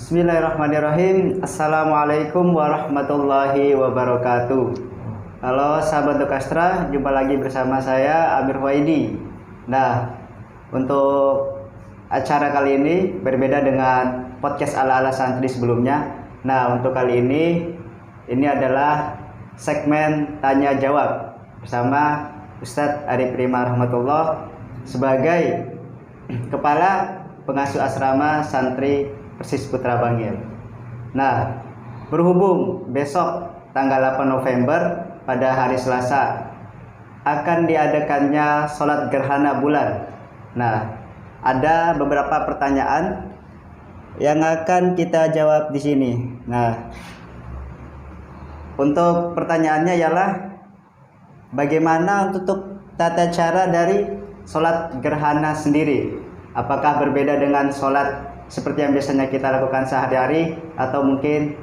Bismillahirrahmanirrahim. Assalamualaikum warahmatullahi wabarakatuh. Halo sahabat Dokastra, jumpa lagi bersama saya Amir Waidi. Nah, untuk acara kali ini berbeda dengan podcast ala-ala santri sebelumnya. Nah, untuk kali ini adalah segmen tanya jawab bersama Ustadz Arif Rima Rahmatullah sebagai Kepala Pengasuh Asrama Santri Persis Putra Bangil. Nah, berhubung besok tanggal 8 November pada hari Selasa akan diadakannya sholat gerhana bulan. Nah, ada beberapa pertanyaan yang akan kita jawab di sini. Nah, untuk pertanyaannya ialah bagaimana untuk tata cara dari sholat gerhana sendiri? Apakah berbeda dengan sholat seperti yang biasanya kita lakukan sehari-hari, atau mungkin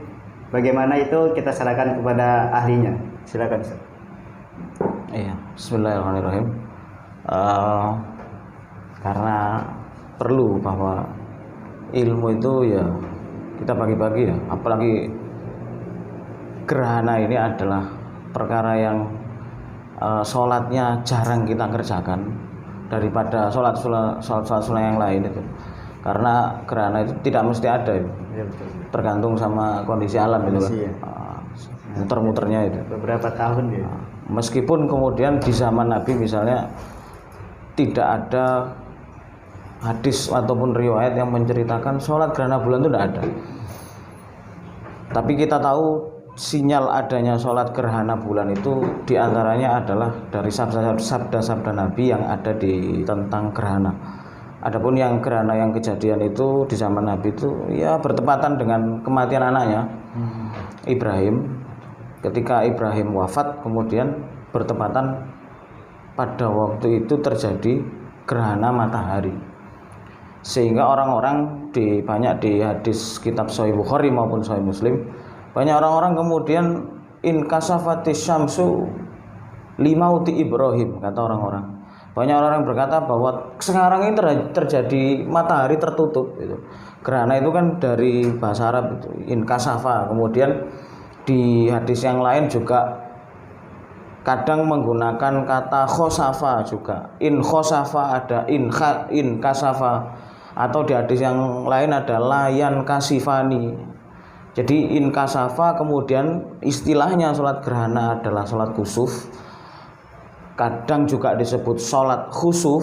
bagaimana itu kita serahkan kepada ahlinya? Silakan Ustaz. Iya, Bismillahirrahmanirrahim. Karena perlu bahwa ilmu itu ya kita bagi-bagi ya, apalagi gerhana ini adalah perkara yang sholatnya jarang kita kerjakan daripada sholat yang lain itu. Karena gerhana itu tidak mesti ada itu. Ya, tergantung sama kondisi alam itu kan. Ya. Muter-muternya itu beberapa tahun ya. Meskipun kemudian di zaman Nabi misalnya tidak ada hadis ataupun riwayat yang menceritakan sholat gerhana bulan itu tidak ada. Tapi kita tahu sinyal adanya sholat gerhana bulan itu diantaranya adalah dari sabda-sabda Nabi yang ada di tentang gerhana. Adapun yang gerhana yang kejadian itu di zaman Nabi itu ya bertepatan dengan kematian anaknya Ibrahim. Ketika Ibrahim wafat, kemudian bertepatan pada waktu itu terjadi gerhana matahari. Sehingga orang-orang banyak di hadis kitab Sahih Bukhari maupun Sahih Muslim, banyak orang-orang kemudian in kasafatis syamsu limauti Ibrahim, kata orang-orang. Banyak orang yang berkata bahwa sekarang ini terjadi matahari tertutup gitu. Gerhana itu kan dari bahasa Arab itu in kasafa. Kemudian di hadis yang lain juga kadang menggunakan kata khosafa juga. In khosafa ada in kasafa, atau di hadis yang lain ada layan kasifani. Jadi in kasafa, kemudian istilahnya sholat gerhana adalah sholat kusuf. Kadang juga disebut sholat khusuf.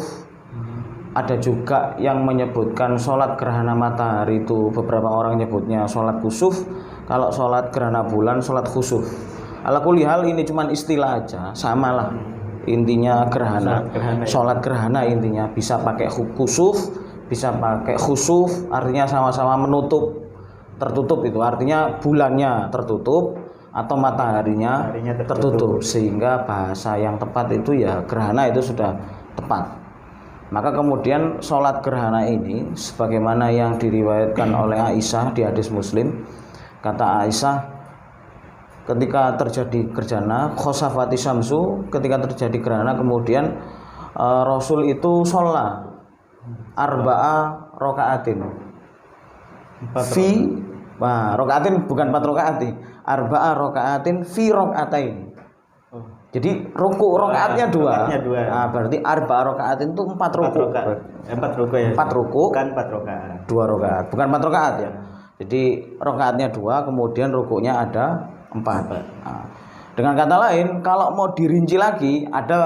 Ada juga yang menyebutkan sholat gerhana matahari itu beberapa orang nyebutnya sholat kusuf. Kalau sholat gerhana bulan sholat khusuf. Ala kulli hal ini cuma istilah aja, samalah intinya gerhana. Sholat gerhana intinya bisa pakai kusuf, bisa pakai khusuf, artinya sama-sama menutup, tertutup itu artinya bulannya tertutup atau mataharinya tertutup, sehingga bahasa yang tepat itu ya gerhana itu sudah tepat. Maka kemudian sholat gerhana ini sebagaimana yang diriwayatkan oleh Aisyah di hadis Muslim, kata Aisyah, ketika terjadi gerhana khosafati syamsu, ketika terjadi gerhana kemudian Rasul itu sholat arba'a rokaatin fi rokaatin, bukan 4 rokaat, arba'a rokaatin fi rokaatain. Jadi ruku rokaatnya 2. Nah, berarti arba'a rokaatin itu 4 ruku. 4 ruku ya. 4 ruku, bukan 4 rokaat. 2 rokaat, bukan 4 rokaat ya. Jadi rokaatnya 2, kemudian rukunya ada 4. Nah, dengan kata lain, kalau mau dirinci lagi, ada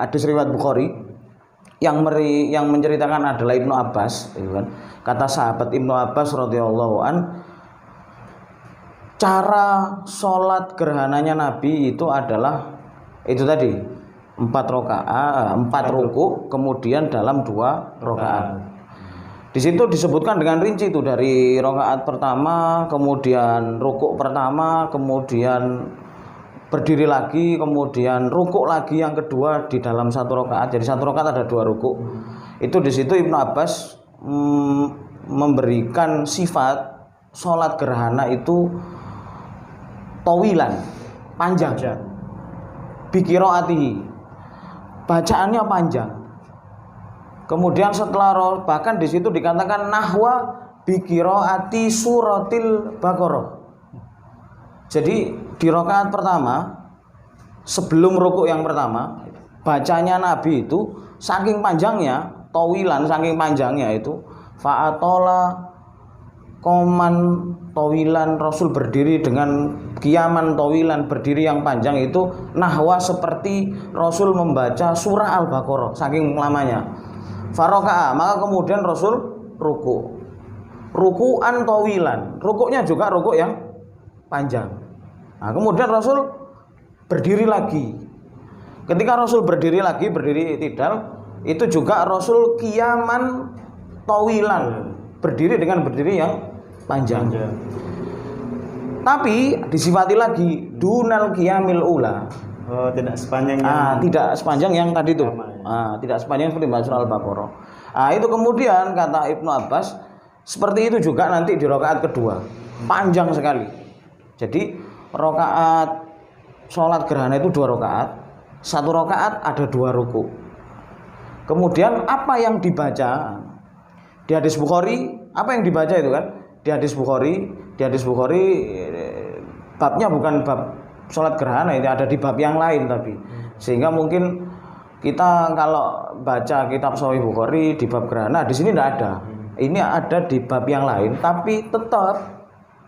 hadis riwayat Bukhari yang menceritakan adalah Ibnu Abbas, gitu kan. Kata sahabat Ibnu Abbas radhiyallahu an, cara sholat gerhananya Nabi itu adalah itu tadi 4 ruku, kemudian dalam 2 rakaat. Di situ disebutkan dengan rinci itu dari rakaat pertama, kemudian rukuk pertama, kemudian berdiri lagi, kemudian rukuk lagi yang kedua di dalam 1 rakaat. Jadi 1 rakaat ada 2 rukuk. Itu di situ Ibnu Abbas memberikan sifat sholat gerhana itu tawilan, panjang. Biqiraatihi, bacaannya panjang. Kemudian setelah bahkan di situ dikatakan nahwa bi qiraati suratil Baqarah. Jadi di rakaat pertama sebelum rukuk yang pertama, bacanya Nabi itu saking panjangnya, saking panjangnya itu fa'atola koman tawilan, Rasul berdiri dengan kiaman tawilan, berdiri yang panjang itu nahwa seperti Rasul membaca surah Al-Baqarah saking lamanya. Faroka'a, maka kemudian Rasul ruku'an tawilan, rukuknya juga rukuk yang panjang. Nah, kemudian Rasul berdiri lagi. Ketika Rasul berdiri lagi, berdiri itidal, itu juga Rasul kiaman tawilan, berdiri dengan berdiri yang panjang. Tapi disifati lagi dunal qiyamil ula. Oh, tidak sepanjang tidak sepanjang yang tadi itu. Tidak sepanjang seperti surah Al-Baqarah. Itu kemudian kata Ibnu Abbas, seperti itu juga nanti di rakaat kedua. Panjang sekali. Jadi rakaat sholat gerhana itu 2 rakaat. 1 rakaat ada 2 ruku. Kemudian apa yang dibaca di hadis Bukhari? Apa yang dibaca itu kan? Di hadis Bukhari babnya bukan bab sholat gerhana, itu ada di bab yang lain tapi. Sehingga mungkin kita kalau baca kitab Sahih Bukhari di bab gerhana, di sini tidak ada. Ini ada di bab yang lain tapi tetap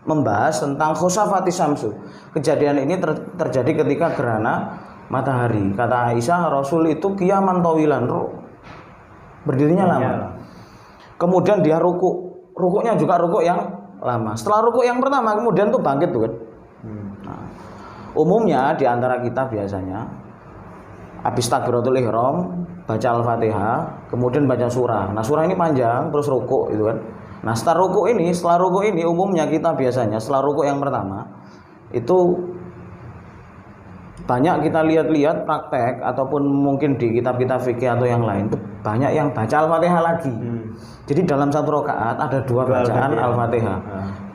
membahas tentang khusafati syamsu. Kejadian ini terjadi ketika gerhana matahari. Kata Aisyah, Rasul itu kiaman tawilan, berdirinya lama. Kemudian dia rukuknya juga rukuk yang lama. Setelah rukuk yang pertama kemudian tuh bangkit tuh kan. Nah, umumnya di antara kita biasanya habis takbiratul ihram baca Al-Fatihah, kemudian baca surah. Nah, surah ini panjang terus rukuk itu kan. Nah, setelah rukuk ini umumnya kita biasanya setelah rukuk yang pertama itu banyak kita lihat-lihat praktek ataupun mungkin di kitab-kitab fikih atau yang lain itu banyak yang baca Al-Fatihah lagi. Jadi dalam 1 rakaat ada 2 bacaan Al-Fatihah.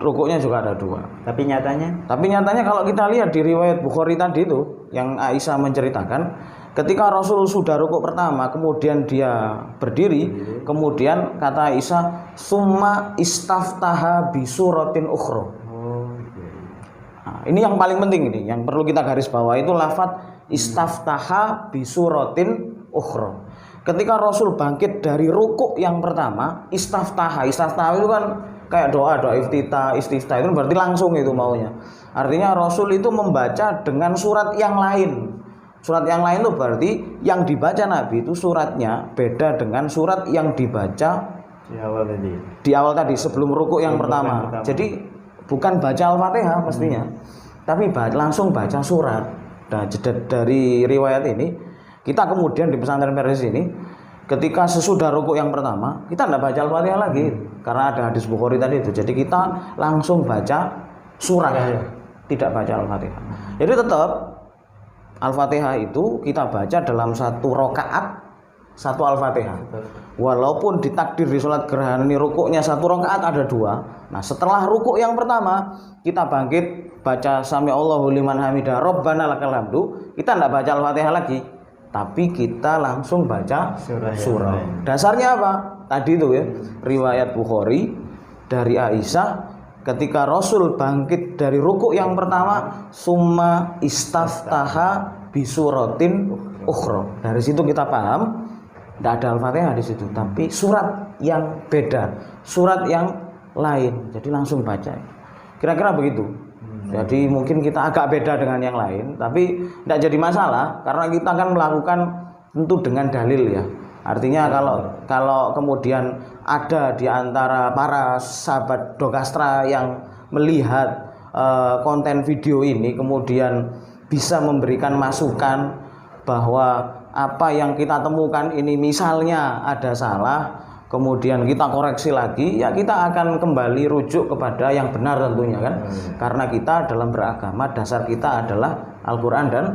Rukuknya juga ada 2. Tapi nyatanya kalau kita lihat di riwayat Bukhari tadi itu yang Aisyah menceritakan, ketika Rasul sudah rukuk pertama, kemudian dia berdiri, kemudian kata Aisyah, summa istaftaha bisuratin ukhra. Nah, ini yang paling penting ini, yang perlu kita garis bawah itu lafadz istaftaha bisuratin ukhra. Ketika Rasul bangkit dari rukuk yang pertama, istaftaha itu kan kayak doa iftitah itu berarti langsung itu maunya. Artinya Rasul itu membaca dengan surat yang lain. Surat yang lain itu berarti yang dibaca Nabi itu suratnya beda dengan surat yang dibaca di awal tadi sebelum rukuk yang pertama. Jadi bukan baca Al-Fatihah pastinya, tapi langsung baca surat. Nah, dari riwayat ini kita kemudian di pesantren Persis ini ketika sesudah rukuk yang pertama kita tidak baca Al-Fatihah lagi karena ada hadis Bukhari tadi itu. Jadi kita langsung baca surat, tidak baca Al-Fatihah. Jadi tetap Al-Fatihah itu kita baca dalam 1 rakaat 1 Al-Fatihah. Walaupun ditakdir di sholat gerhana ini rukuknya 1 rakaat ada 2. Nah, setelah rukuk yang pertama kita bangkit baca sami Allahu liman hamidah Rabbana lakal hamdu. Kita tidak baca Al-Fatihah lagi, tapi kita langsung baca surah. Dasarnya apa? Tadi itu ya, riwayat Bukhari dari Aisyah ketika Rasul bangkit dari rukuk yang pertama, summa istaftaha bisuratin ukhra. Dari situ kita paham tidak ada Al-Fatihah di situ, tapi surat yang beda, surat yang lain. Jadi langsung baca. Kira-kira begitu. Jadi mungkin kita agak beda dengan yang lain, tapi tidak jadi masalah karena kita akan melakukan tentu dengan dalil ya. Artinya kalau kemudian ada di antara para sahabat Dokastra yang melihat konten video ini kemudian bisa memberikan masukan bahwa apa yang kita temukan ini misalnya ada salah, kemudian kita koreksi lagi, ya kita akan kembali rujuk kepada yang benar tentunya kan. Karena kita dalam beragama dasar kita adalah Al-Quran dan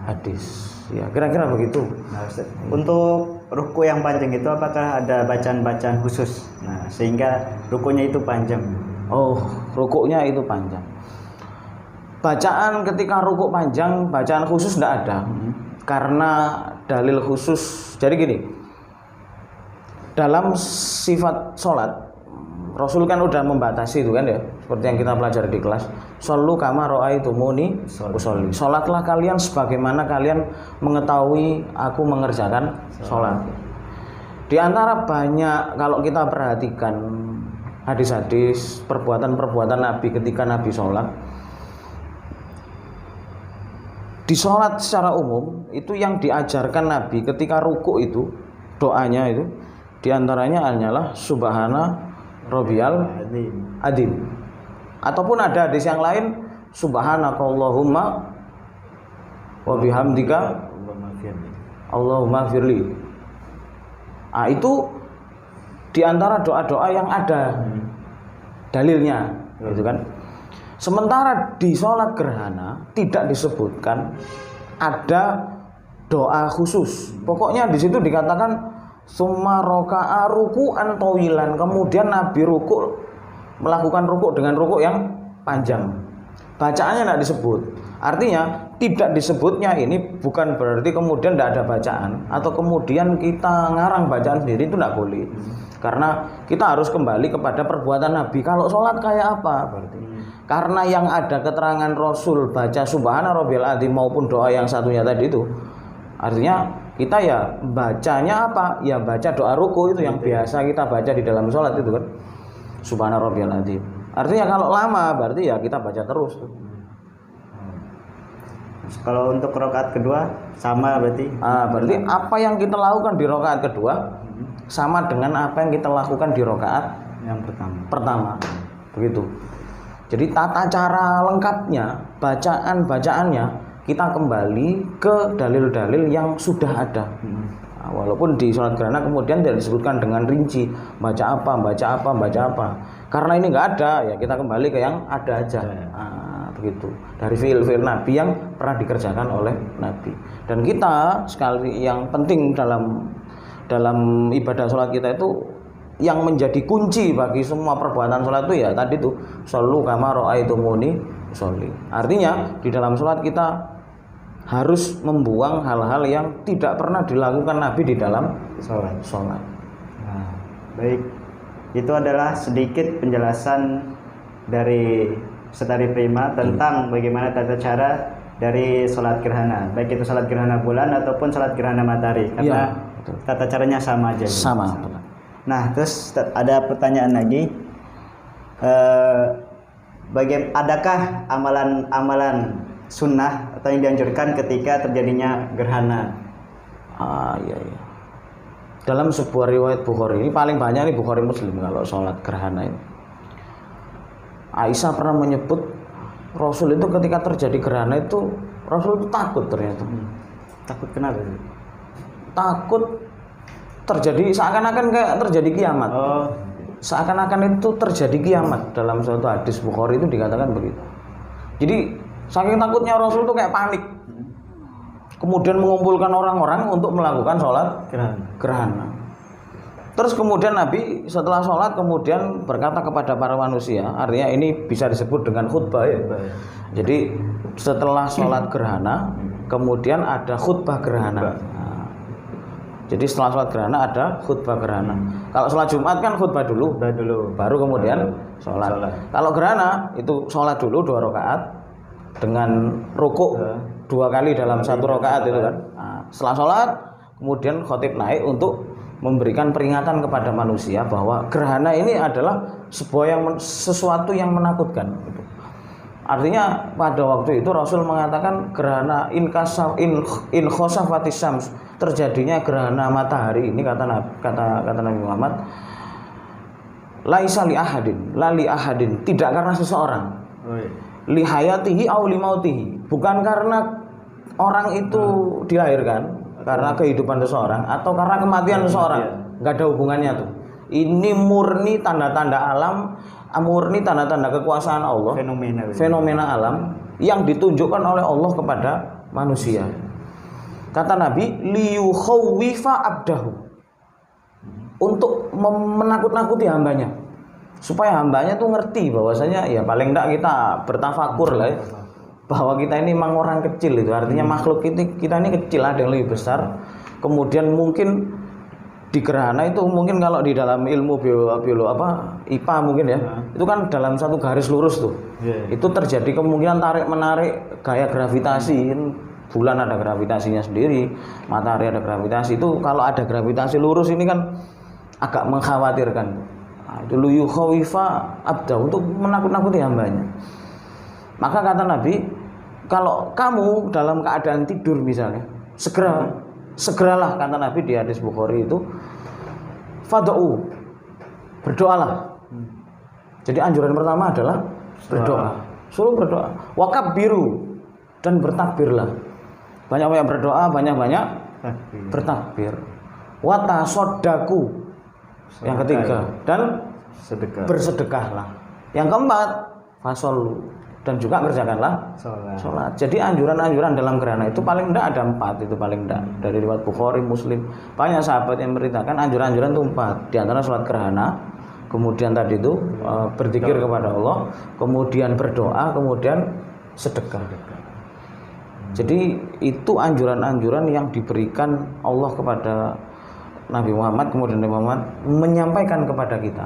hadis. Ya kira-kira begitu. Nah, untuk ruku yang panjang itu apakah ada bacaan-bacaan khusus? Nah, sehingga rukunya itu panjang. Oh, rukuknya itu panjang. Bacaan ketika rukuk panjang, bacaan khusus tidak ada. Karena dalil khusus. Jadi gini, dalam sifat sholat Rasul kan udah membatasi itu kan ya, seperti yang kita pelajari di kelas. Shollu kama ra'aitumuni usolli. Salatlah kalian sebagaimana kalian mengetahui aku mengerjakan salat. Di antara banyak kalau kita perhatikan hadis-hadis perbuatan-perbuatan Nabi ketika Nabi sholat, di sholat secara umum itu yang diajarkan Nabi ketika ruku itu doanya itu diantaranya hanyalah subhana rabbiyal adzim, ataupun ada hadis yang lain subhanakallahumma wa bihamdika Allahumma firli. Itu diantara doa-doa yang ada dalilnya gitu kan. Sementara di sholat gerhana tidak disebutkan ada doa khusus. Pokoknya di situ dikatakan summa roka'a ruku'an tawilan. Kemudian Nabi ruku' melakukan ruku' dengan ruku' yang panjang. Bacaannya tidak disebut. Artinya tidak disebutnya ini bukan berarti kemudian tidak ada bacaan atau kemudian kita ngarang bacaan sendiri, itu tidak boleh. Karena kita harus kembali kepada perbuatan Nabi. Kalau sholat kayak apa berarti? Karena yang ada keterangan Rasul baca subhana rabbiyal adzim maupun doa yang satunya tadi itu, artinya kita ya bacanya apa? Ya baca doa ruku itu yang biasa kita baca di dalam sholat itu kan, subhana rabbiyal adzim. Artinya kalau lama berarti ya kita baca terus tuh. Kalau untuk rakaat kedua sama berarti? Berarti apa yang kita lakukan di rakaat kedua sama dengan apa yang kita lakukan di rakaat yang pertama. Begitu. Jadi tata cara lengkapnya, bacaan-bacaannya kita kembali ke dalil-dalil yang sudah ada. Walaupun di sholat gerhana kemudian tidak disebutkan dengan rinci baca apa. Karena ini nggak ada, ya kita kembali ke yang ada aja. Begitu. Dari fiil-fiil Nabi yang pernah dikerjakan oleh Nabi. Dan kita sekali yang penting dalam ibadah sholat kita itu, yang menjadi kunci bagi semua perbuatan sholat itu ya tadi tuh shollu kama ra'aitumuni usolli. Artinya di dalam sholat kita harus membuang hal-hal yang tidak pernah dilakukan Nabi di dalam sholat. Baik, itu adalah sedikit penjelasan dari Setari Prima tentang bagaimana tata cara dari sholat gerhana, baik itu sholat gerhana bulan ataupun sholat gerhana matahari, karena tata caranya sama aja. Sama. Nah, terus ada pertanyaan lagi, adakah amalan-amalan sunnah atau yang dianjurkan ketika terjadinya gerhana? Iya. Dalam sebuah riwayat Bukhari, ini paling banyak nih Bukhari Muslim kalau sholat gerhana ini. Aisyah pernah menyebut Rasul itu ketika terjadi gerhana itu Rasul itu takut ternyata. Takut kenapa? Takut terjadi seakan-akan kayak terjadi kiamat. Seakan-akan itu terjadi kiamat. Dalam suatu hadis Bukhari itu dikatakan begitu. Jadi saking takutnya Rasul itu kayak panik. Kemudian mengumpulkan orang-orang untuk melakukan sholat gerhana. Terus kemudian Nabi setelah sholat kemudian berkata kepada para manusia, artinya ini bisa disebut dengan khutbah ya. Jadi setelah sholat gerhana kemudian ada khutbah gerhana. Jadi setelah sholat gerhana ada khutbah gerhana. Kalau sholat Jumat kan khutbah dulu, baru kemudian sholat. Kalau gerhana itu sholat dulu 2 rakaat dengan rukuk 2 kali dalam 1 rakaat itu kan. Setelah sholat kemudian khotib naik untuk memberikan peringatan kepada manusia bahwa gerhana ini adalah sesuatu yang menakutkan. Artinya pada waktu itu Rasul mengatakan gerhana in khosafatis syams, terjadinya gerhana matahari ini kata Nabi Muhammad, laisa li ahadin, tidak karena seseorang, li hayatihi aw li mautihi, bukan karena orang itu dilahirkan, karena kehidupan seseorang atau karena kematian seseorang, nggak ada hubungannya tuh. Ini murni tanda-tanda alam, murni tanda-tanda kekuasaan Allah, fenomena alam yang ditunjukkan oleh Allah kepada manusia. Kata Nabi, liyukhawwifa abdahu, untuk menakut-nakuti hambanya, supaya hambanya tuh ngerti bahwasanya ya paling enggak kita bertafakur lah ya, bahwa kita ini memang orang kecil itu, artinya makhluk kita ini kecil, ada yang lebih besar. Kemudian mungkin di gerhana itu mungkin kalau di dalam ilmu IPA mungkin ya, itu kan dalam satu garis lurus tuh. Itu terjadi kemungkinan tarik menarik gaya gravitasi. Bulan ada gravitasinya sendiri, matahari ada gravitasi. Itu kalau ada gravitasi lurus ini kan agak mengkhawatirkan. Nah, itu luyukhawifa abda, untuk menakut-nakuti hambanya. Maka kata Nabi, kalau kamu dalam keadaan tidur misalnya, segeralah kata Nabi di hadis Bukhari itu, fad'u, berdoalah. Jadi anjuran pertama adalah berdoa. Suruh berdoa. Wakabbiru, dan bertakbirlah. Banyak-banyak berdoa, banyak-banyak bertakbir. Watasodaku, yang ketiga, dan bersedekahlah. Yang keempat, fasolu, dan juga kerjakanlah sholat. Jadi anjuran-anjuran dalam gerhana itu paling tidak ada 4, itu paling tidak. Dari riwayat Bukhari, Muslim, banyak sahabat yang memberitakan anjuran-anjuran itu 4. Di antara sholat gerhana, kemudian tadi itu berzikir kepada Allah, kemudian berdoa, kemudian sedekah. Jadi itu anjuran-anjuran yang diberikan Allah kepada Nabi Muhammad, kemudian Nabi Muhammad menyampaikan kepada kita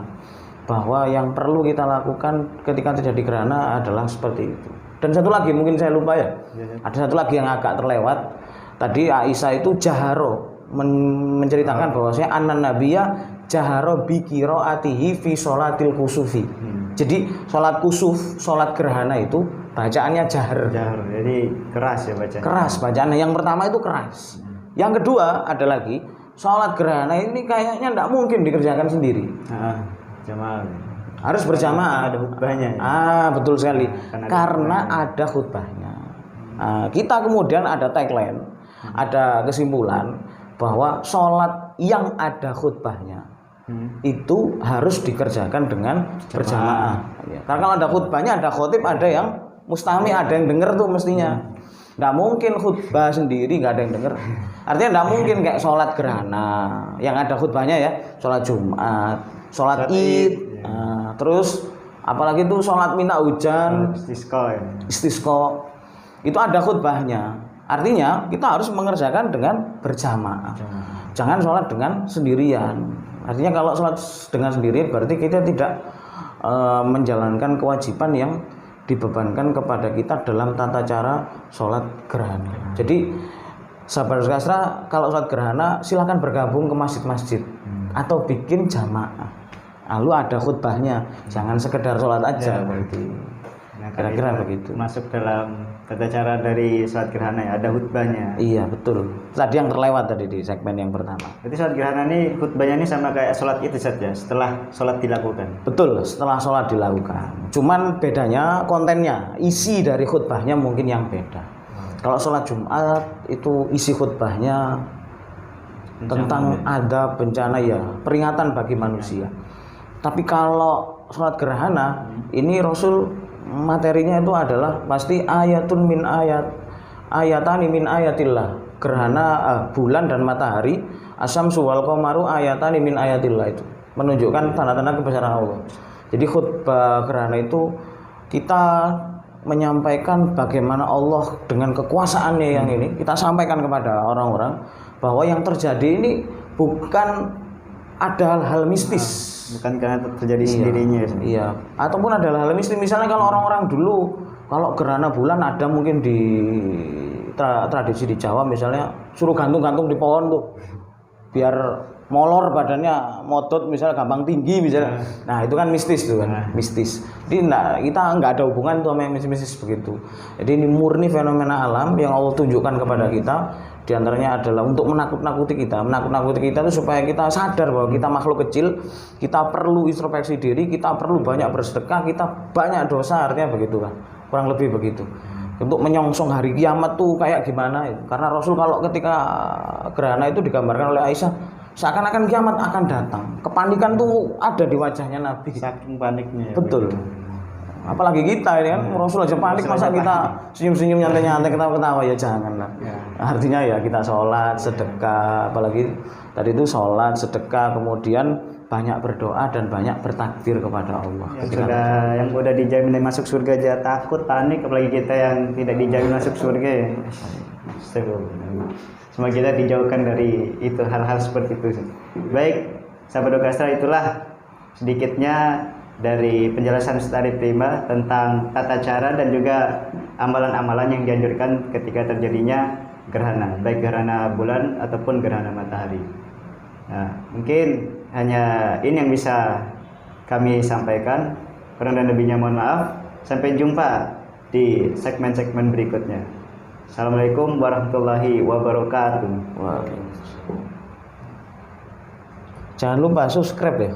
bahwa yang perlu kita lakukan ketika terjadi gerhana adalah seperti itu. Dan satu lagi mungkin saya lupa ya. Ada satu lagi yang agak terlewat. Tadi Aisyah itu jaharo menceritakan bahwasanya anan nabiyya jaharo bi qiraatihi fi sholatil kusufi. Jadi sholat kusuf, sholat gerhana itu bacaannya jahar. Jadi keras ya bacaan. Keras bacaannya. Yang pertama itu keras. Yang kedua ada lagi, sholat gerhana ini kayaknya tidak mungkin dikerjakan sendiri. Jamaah. Harus berjamaah. Ada khutbahnya. Betul sekali. Karena ada khutbahnya. Kita kemudian ada tagline, ada kesimpulan bahwa sholat yang ada khutbahnya itu harus dikerjakan dengan berjamaah. Karena kalau ada khutbahnya, ada khotib, ada yang mustami, ada yang dengar tuh mestinya. Nggak mungkin khutbah sendiri nggak ada yang dengar. Artinya nggak mungkin kayak sholat gerhana yang ada khutbahnya ya, sholat Jumat, sholat Id, terus apalagi tuh sholat minta hujan, istisqa, itu ada khutbahnya. Artinya kita harus mengerjakan dengan berjamaah. Jangan sholat dengan sendirian. Artinya kalau sholat dengan sendirian berarti kita tidak menjalankan kewajiban yang dibebankan kepada kita dalam tata cara sholat gerhana. Jadi sahabat Kasra, kalau sholat gerhana silakan bergabung ke masjid-masjid atau bikin jamaah. Lalu ada khutbahnya, jangan sekedar sholat aja berarti. Kira-kira begitu. Masuk dalam tata cara dari sholat gerhana ya, ada khutbahnya. Iya betul. Tadi yang terlewat tadi di segmen yang pertama. Jadi sholat gerhana ini khutbahnya ini sama kayak sholat itu saja, setelah sholat dilakukan. Betul, setelah sholat dilakukan. Cuman bedanya kontennya, isi dari khutbahnya mungkin yang beda. Kalau sholat Jumat itu isi khutbahnya tentang adab bencana ya, peringatan bagi manusia. Tapi kalau sholat gerhana ini Rasul materinya itu adalah pasti ayatun min ayatani min ayatillah. Gerhana bulan dan matahari, asyamsu wal qamaru ayatani min ayatillah, itu menunjukkan tanda-tanda kebesaran Allah. Jadi khutbah gerhana itu kita menyampaikan bagaimana Allah dengan kekuasaannya yang ini kita sampaikan kepada orang-orang bahwa yang terjadi ini bukan ada hal-hal mistis. Bukan karena terjadi sendirinya. Iya. Ataupun ada hal mistis. Misalnya kalau orang-orang dulu kalau gerhana bulan ada mungkin di tradisi di Jawa misalnya suruh gantung-gantung di pohon tuh biar molor badannya, motot misalnya gampang tinggi misalnya. Nah itu kan mistis tuh kan, mistis. Jadi kita nggak ada hubungan tuh sama yang mistis begitu. Jadi ini murni fenomena alam yang Allah tunjukkan kepada kita. Di antaranya adalah untuk menakut-nakuti kita itu supaya kita sadar bahwa kita makhluk kecil, kita perlu introspeksi diri, kita perlu banyak bersedekah, kita banyak dosa, artinya begitu kan, kurang lebih begitu. Untuk menyongsong hari kiamat tuh kayak gimana? Karena Rasul kalau ketika gerhana itu digambarkan oleh Aisyah, seakan-akan kiamat akan datang. Kepanikan tuh ada di wajahnya Nabi. Saking paniknya. Betul. Apalagi kita ini kan Rasul aja panik, masa kita senyum-senyum nyantai-nyantai ketawa-ketawa, ya janganlah. Artinya ya kita sholat, sedekah, apalagi tadi itu sholat, sedekah, kemudian banyak berdoa dan banyak bertakbir kepada Allah. Yang udah dijamin masuk surga aja takut, panik, apalagi kita yang tidak dijamin masuk surga. Astagfirullah. Semoga kita dijauhkan dari itu, hal-hal seperti itu. Baik, sahabat Dokastra, itulah sedikitnya dari penjelasan Ustaz Arif Prima tentang tata cara dan juga amalan-amalan yang dianjurkan ketika terjadinya gerhana, baik gerhana bulan ataupun gerhana matahari. Nah, mungkin hanya ini yang bisa kami sampaikan. Kurang dan lebihnya mohon maaf. Sampai jumpa di segmen-segmen berikutnya. Assalamualaikum warahmatullahi wabarakatuh. Waalaikumsalam. Jangan lupa subscribe ya.